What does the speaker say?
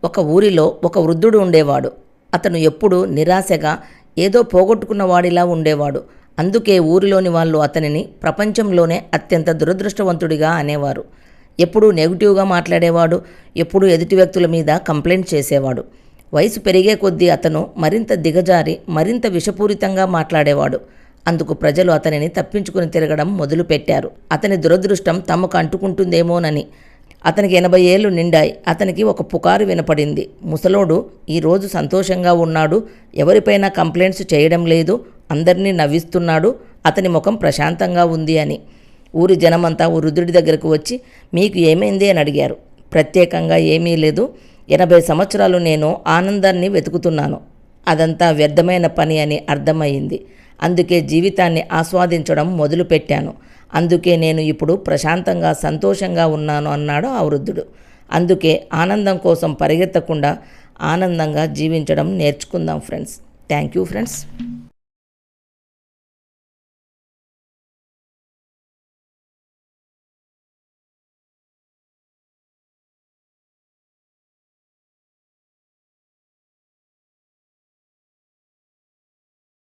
ఒక ఊరిలో ఒక వృద్ధుడు ఉండేవాడు. అతను ఎప్పుడూ నిరాశగా ఏదో పోగొట్టుకున్నవాడిలా ఉండేవాడు. అందుకే ఊరిలోని వాళ్ళు అతనిని ప్రపంచంలోనే అత్యంత దురదృష్టవంతుడిగా అనేవారు. ఎప్పుడూ నెగిటివ్గా మాట్లాడేవాడు, ఎప్పుడూ ఎదుటి వ్యక్తుల మీద కంప్లైంట్ చేసేవాడు. వయసు పెరిగే కొద్దీ అతను మరింత దిగజారి మరింత విషపూరితంగా మాట్లాడేవాడు. అందుకు ప్రజలు అతనిని తప్పించుకుని తిరగడం మొదలుపెట్టారు. అతని దురదృష్టం తమకు అంటుకుంటుందేమోనని. అతనికి 80 ఏళ్ళు నిండాయి. అతనికి ఒక పుకారు వినపడింది. ముసలోడు ఈరోజు సంతోషంగా ఉన్నాడు, ఎవరిపైనా కంప్లైంట్స్ చేయడం లేదు, అందరినీ నవ్విస్తున్నాడు, అతని ముఖం ప్రశాంతంగా ఉంది అని. ఊరి జనమంతా వృద్ధుడి దగ్గరకు వచ్చి మీకు ఏమైంది అని అడిగారు. ప్రత్యేకంగా ఏమీ లేదు, 80 సంవత్సరాలు నేను ఆనందాన్ని వెతుకుతున్నాను, అదంతా వ్యర్థమైన పని అని అర్థమయ్యింది. అందుకే జీవితాన్ని ఆస్వాదించడం మొదలుపెట్టాను. అందుకే నేను ఇప్పుడు ప్రశాంతంగా సంతోషంగా ఉన్నాను అన్నాడు ఆ వృద్ధుడు. అందుకే ఆనందం కోసం పరిగెత్తకుండా ఆనందంగా జీవించడం నేర్చుకుందాం ఫ్రెండ్స్. Thank you friends.